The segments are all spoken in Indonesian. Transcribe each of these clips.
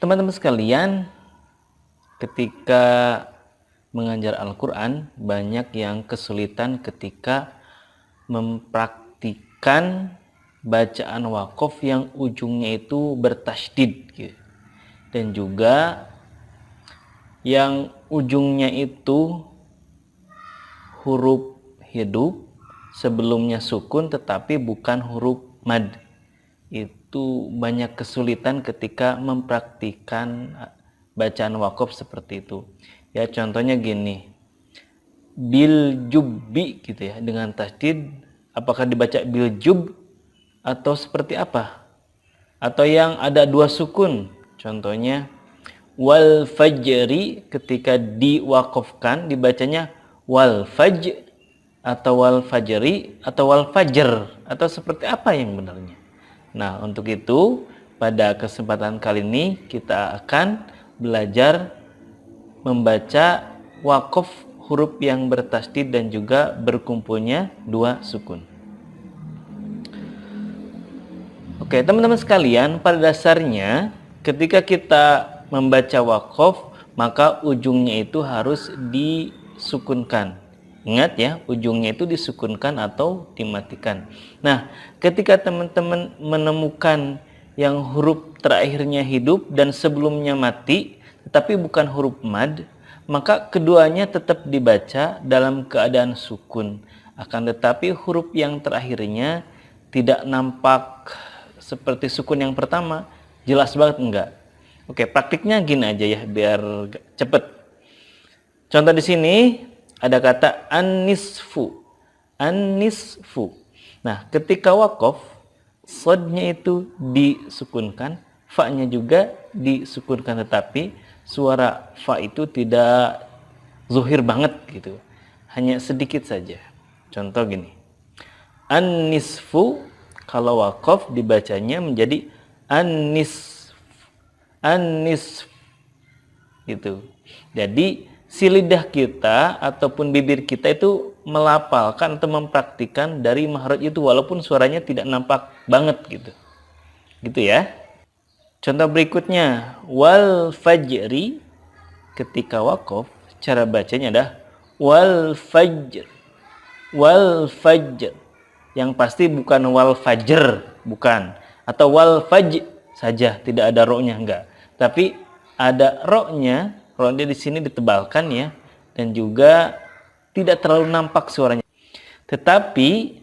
Teman-teman sekalian, ketika mengajar Al-Quran, banyak yang kesulitan ketika mempraktikkan bacaan waqaf yang ujungnya itu bertasydid gitu. Dan juga yang ujungnya itu huruf hidup, sebelumnya sukun tetapi bukan huruf mad. Itu banyak kesulitan ketika mempraktikkan bacaan waqaf seperti itu. Ya, contohnya gini. Bil jubbi gitu ya, dengan tasydid, apakah dibaca bil jub atau seperti apa? Atau yang ada dua sukun, contohnya wal fajri, ketika diwaqafkan dibacanya wal faj atau wal fajri atau wal fajr, atau seperti apa yang benarnya. Nah, untuk itu pada kesempatan kali ini kita akan belajar membaca waqaf huruf yang bertasydid dan juga berkumpulnya dua sukun. Oke, teman-teman sekalian, pada dasarnya ketika kita membaca waqaf, maka ujungnya itu harus disukunkan. Ingat ya, ujungnya itu disukunkan atau dimatikan. Nah, ketika teman-teman menemukan yang huruf terakhirnya hidup dan sebelumnya mati, tetapi bukan huruf mad, maka keduanya tetap dibaca dalam keadaan sukun. Akan tetapi huruf yang terakhirnya tidak nampak seperti sukun yang pertama, jelas banget enggak. Oke, praktiknya gini aja ya biar cepet. Contoh di sini ada kata an-nisfu. An-nisfu. Nah, ketika waqaf, sodnya itu disukunkan, fa-nya juga disukunkan, tetapi suara fa itu tidak zuhir banget gitu. Hanya sedikit saja. Contoh gini. An-nisfu, kalau waqaf dibacanya menjadi an-nisf. An-nisf. Gitu. Jadi si lidah kita ataupun bibir kita itu melafalkan atau mempraktikkan dari makhraj itu walaupun suaranya tidak nampak banget gitu. Gitu ya. Contoh berikutnya, wal fajri, ketika waqaf cara bacanya adalah wal fajr. Wal fajr. Yang pasti bukan wal fajr, bukan. Atau wal faj saja, tidak ada ro-nya, enggak. Tapi ada ro-nya, ro-nya di sini ditebalkan ya, dan juga tidak terlalu nampak suaranya. Tetapi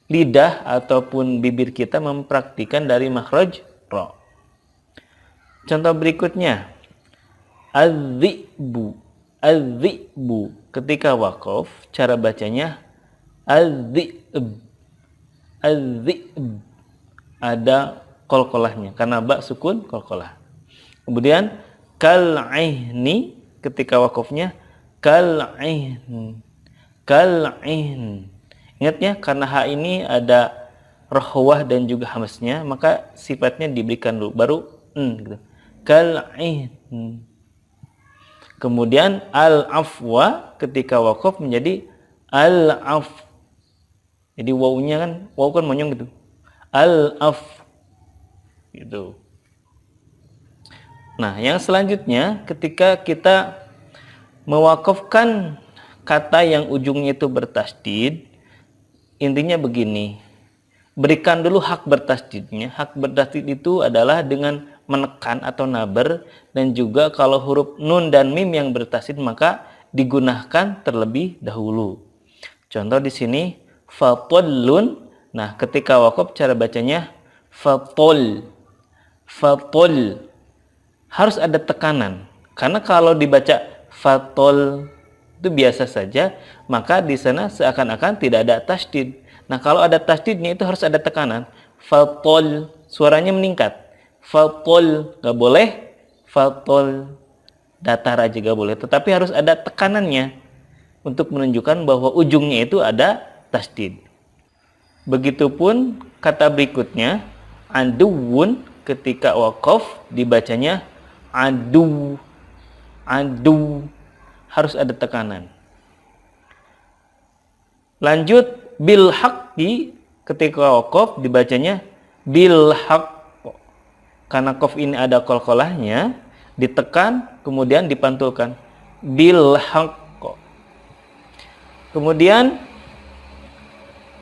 lidah ataupun bibir kita mempraktikkan dari makhraj ro. Contoh berikutnya, az-zi'bu. Az-zi'bu, ketika waqaf cara bacanya az-zi'b. Az-zi'b, ada qalqalahnya karena ba sukun qalqalah. Kemudian kal'ihni, ketika waqafnya kal'ihn. Kal'ihn. Ingat ya, karena ha ini ada rohwah dan juga hamznya, maka sifatnya diberikan dulu baru gitu. Kal'ihn. Kemudian al-afwa, ketika waqaf menjadi al-af. Jadi wawunya kan, waw kan monyong gitu. Al-af. Gitu. Nah, yang selanjutnya ketika kita mewakafkan kata yang ujungnya itu bertasydid, intinya begini. Berikan dulu hak bertasydidnya. Hak bertasydid itu adalah dengan menekan atau naber, dan juga kalau huruf nun dan mim yang bertasydid maka digunakan terlebih dahulu. Contoh di sini fatallun. Nah, ketika waqaf cara bacanya fatol. Fatol. Harus ada tekanan. Karena kalau dibaca fatol itu biasa saja, maka di sana seakan-akan tidak ada tasydid. Nah, kalau ada tasydidnya itu harus ada tekanan. Fatol, suaranya meningkat. Fatol, nggak boleh. Fatol, datar aja nggak boleh. Tetapi harus ada tekanannya untuk menunjukkan bahwa ujungnya itu ada tasydid. Begitupun kata berikutnya, aduwun, ketika waqaf dibacanya adu. Adu, harus ada tekanan. Lanjut, bil haqqi, ketika waqaf dibacanya bil haqq. Karena qaf ini ada qalqalahnya, ditekan kemudian dipantulkan. Bil haqq. Kemudian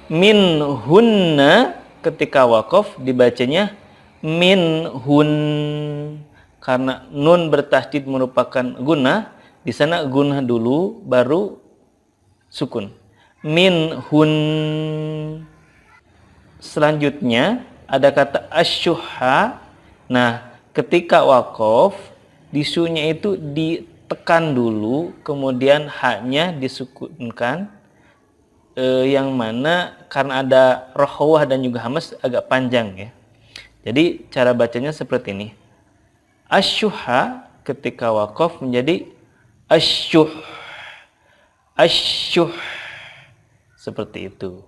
min hunna ketika waqaf dibacanya min hun, karena nun bertasydid merupakan gunnah. Di sana gunnah dulu baru sukun. Min hun. Selanjutnya ada kata asyuha. Nah, ketika waqaf disunya itu ditekan dulu, kemudian haknya disukunkan, yang mana karena ada rohwah dan juga hamas agak panjang ya. Jadi cara bacanya seperti ini. Asyuha ketika waqaf menjadi asyuh. Asyuh. Seperti itu.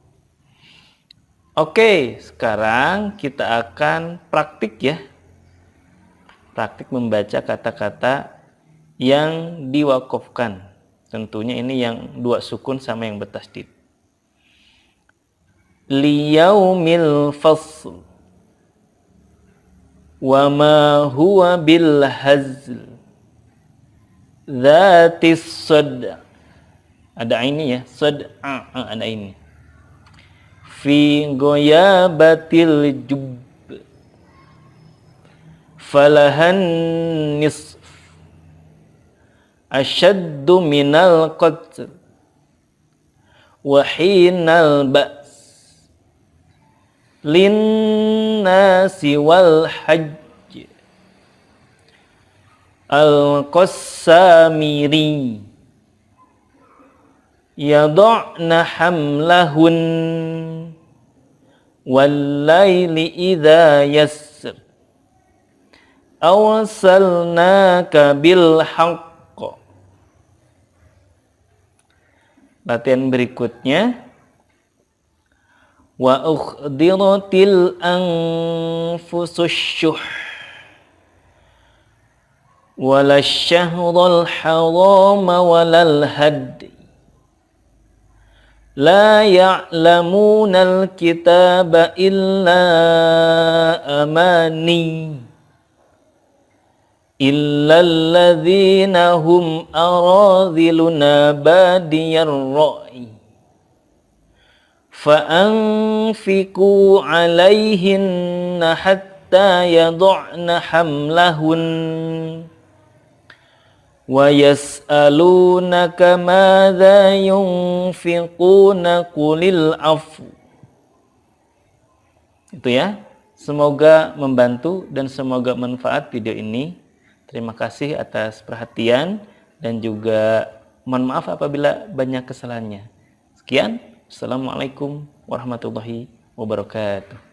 Oke, sekarang kita akan praktik ya. Praktik membaca kata-kata yang diwaqafkan. Tentunya ini yang dua sukun sama yang bertasydid. Liyaumil fasl wa ma huwa bil hazl dzatis sad. Ada ini ya, sad ada ini. Fi ghayabatil jub falahan nisf asyaddu minal qatl wa hinal ba's linnasi wal hajj al-qassamiri yada'na hamlahun wal laili idza yassr awsalnaka bil haqq. Latihan berikutnya, wa ukhdiratil anfusus syuh wala syahrul haram walal hadi la ya'lamunal kitaba illa amani illal ladzina hum aradhiluna badiyar ra'i fa'anfiqu 'alaihinna hatta yad'na hamlahun wa yas'alunaka madza yunfiquna qulil afu. Itu ya. Semoga membantu dan semoga manfaat video ini. Terima kasih atas perhatian dan juga mohon maaf apabila banyak kesalahannya. Sekian. Assalamualaikum warahmatullahi wabarakatuh.